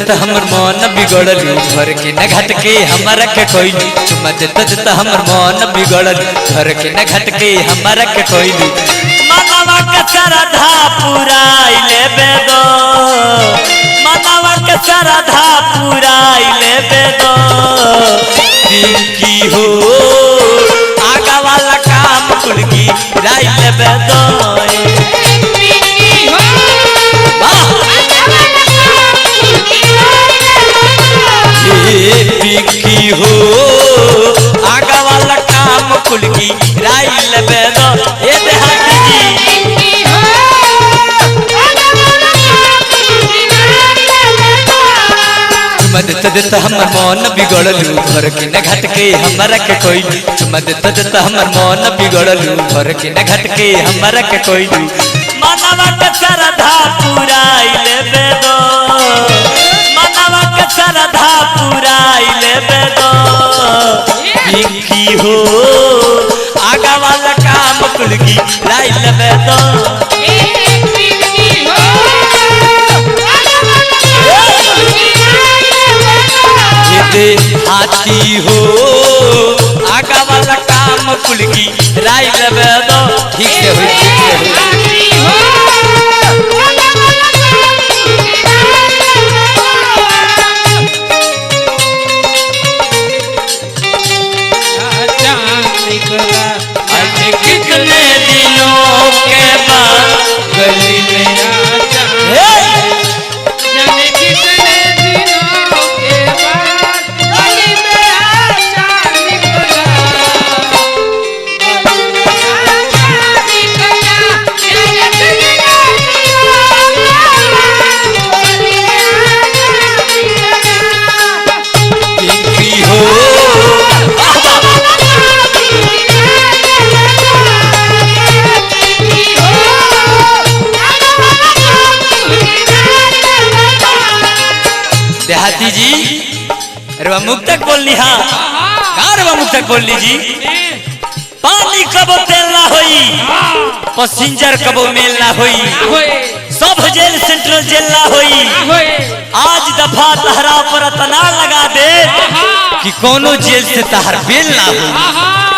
देता हमर मन बिगड़लू घर के न घट के हमारा के कोइलू चुमा देता हमर मन बिगड़लू घर के न घट के हमारा के कोइलू मनवा के श्रद्धा पुराई लेबे दो मनवा के श्रद्धा पुराई लेबे दो की हो आगा वाला काम कुल की राई लेबे दो की हो आगा वाला काम कुल की राई लेबे दो ए देहाती जी मदद देता हमर मन बिगड़लू घर के न घट के हमारा के कोई मदद देता हमर मन बिगड़लू घर के न घट के हमारा के कोई मनवा के श्रद्धा पुराई लेबे दो मनवा के श्रद्धा पुराई लेबे दो की हो आगा वाला काम कुल की लाई लेबे दो हाथी हो आगा वाला काम कुल की राई लेबे दो ठीक से हो कितने दिनों के बाद गली में देहाती जी अरे मुक्तक बोलनी हाँ कार मुक्तक बोलनी जी पानी कबो तेल ना होई पैसेंजर कबो मेल ना होई सब जेल सेंट्रल जेल ना होई आज दफा तहरा पर तना लगा दे कि कोनो जेल से तहर बेल ना हो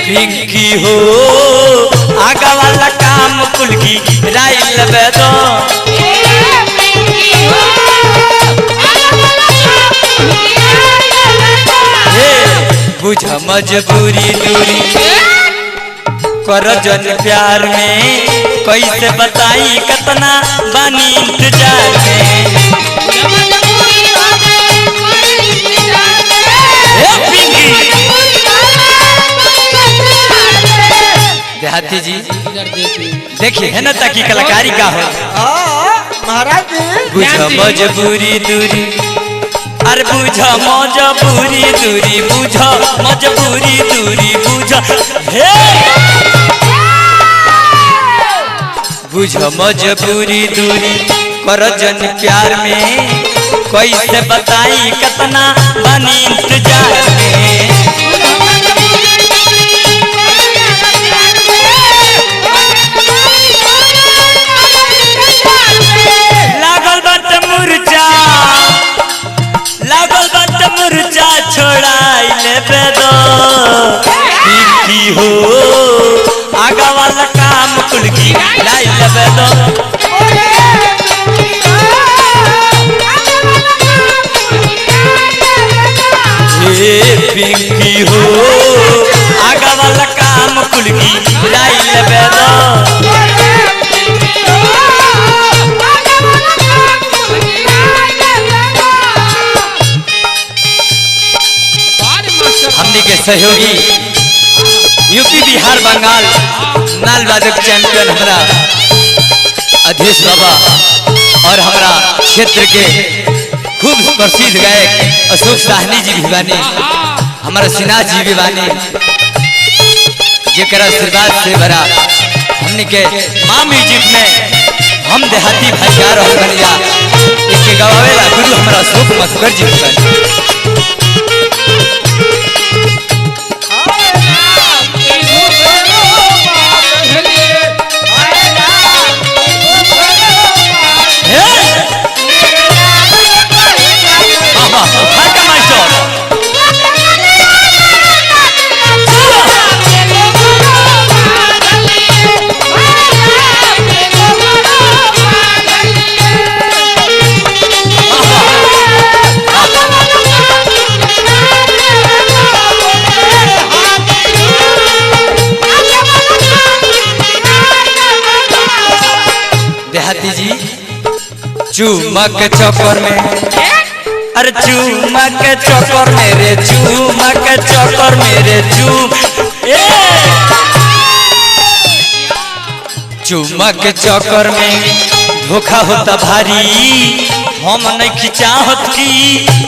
पिंकी हो आगा वाला काम कुल की राई लेबे दो बुझ मजबूरी दूरी कर जन प्यार में कैसे बताई कितना बानी इंतजार में देहाती जी देखिए है ना ताकि कलाकारी का हो महाराज बुझ मजबूरी दूरी अरे बुझ मजबूरी दूरी बुझ मजबूरी दूरी बुझ हे बुझ मजबूरी दूरी कर जन प्यार में कैसे बताई कितना बानी इंतजार में मुर्चा छोड़ाई लेबे दो की हो आगा वाला काम कुल की लाई लेबे दो पिंकी हो आगा वाला काम कुल की लाई लेबे दो हमने के सहयोगी यूपी बिहार बंगाल नाल वादक चैंपियन हमारा अधीश बाबा और हमारा क्षेत्र के खूब प्रसिद्ध गायक अशोक साहनी जी भी बानी हमारा सिन्हा जी भी बानी जेकर आशीर्वाद से भरा हमने के माँ म्यूजिक में हम देहाती भाईचार और बनिया इसके गवावेला गुरु हमारा अशोक मस्कर जी बानी चूमा के चक्कर में, अरे चूमा के चक्कर में रे, चूमा के चक्कर में रे, चूमा के चक्कर में धोखा होता भारी, हम नहीं खिंचाहत की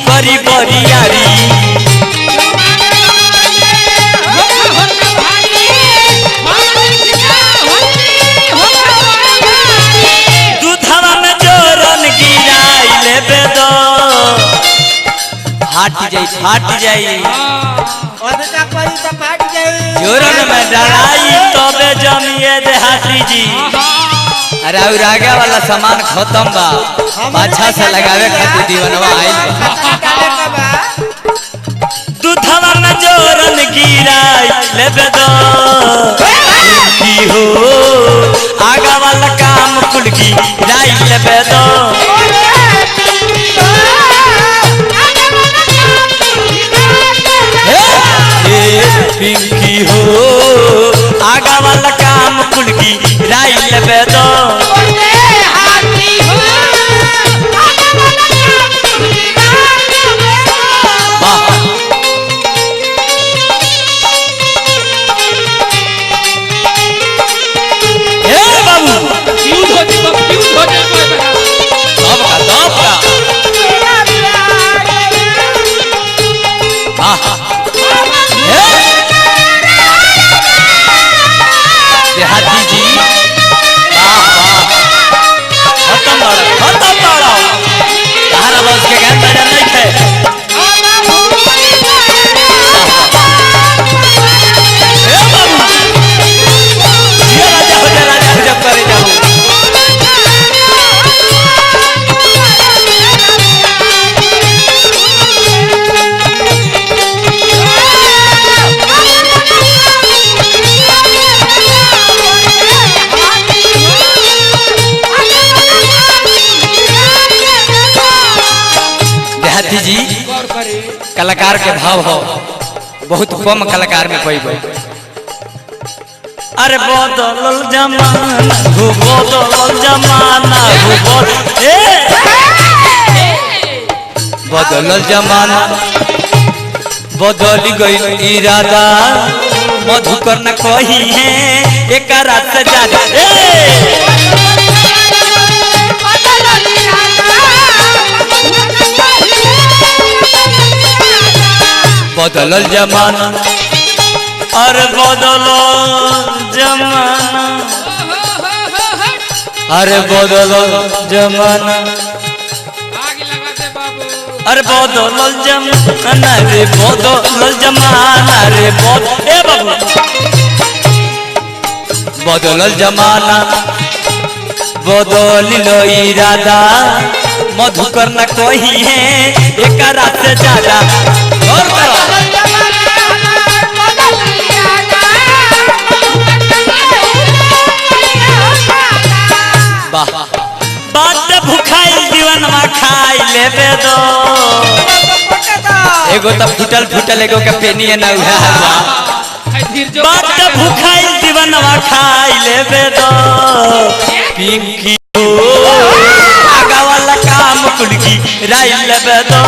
बड़ी बड़ी यारी। दूधवा में जोरन गिराई लेबे दो, फाट जाई जोरन में डराई तबे जमिए देहाती जी। अरे और आगे वाला सामान खत्म बा, पाछा से लगावे खातिर दीवनवा आइल बा। दूधवा में जोरन गिराई लेबे दो की हो, आगा वाला काम कुल गिराई लेबे दो। पिंकी हो, आगा वाला काम कुल गिराई लेबे दो। देहाती जी खत्म बाड़ा तारा बस के गान बजा नहीं थे। राजा हो जा करे जाओ। देहाती जी कलाकार के भाव हो, बहुत कम कलाकार में कोई कोई। अरे बदलल जमाना हो, बदलल जमाना हो, बदलल जमाना बदल गई इरादा, मधुकर न कही है एक रात से ज्यादा। बदलल जमाना, अरे बदलल जमाना, अरे बदलल जमाना, अरे बदलल जमाना रे, बदलल जमाना रे, ए बाबू बदलल जमाना बदलिल इरादा, मधुकर न कही है एक रात से ज्यादा। बात भूखाइल दीवनवा खाई लेबे दो। एगो तो फुटल एगो के पेनिए ना उहा बा। बात भूखाइल दीवनवा खाई लेबे दो। पिंकी हो, आगा वाला काम कुल गिराई लेबे दो।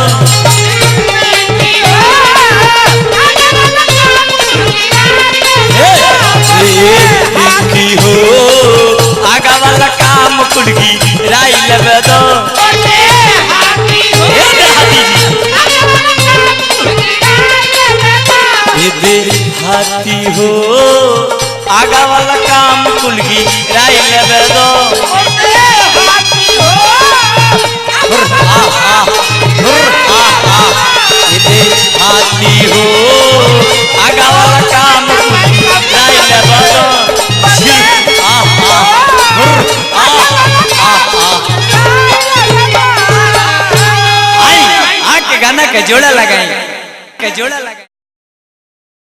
पिंकी हो, आगा वाला काम कुल गिराई लेबे दो। देहाती हो, आगा वाला काम कुल गिराई लेबे दो। देहाती हो, आगा वाला काम कुल गिराई लेबे दो। गाना के जोड़ा लगाई।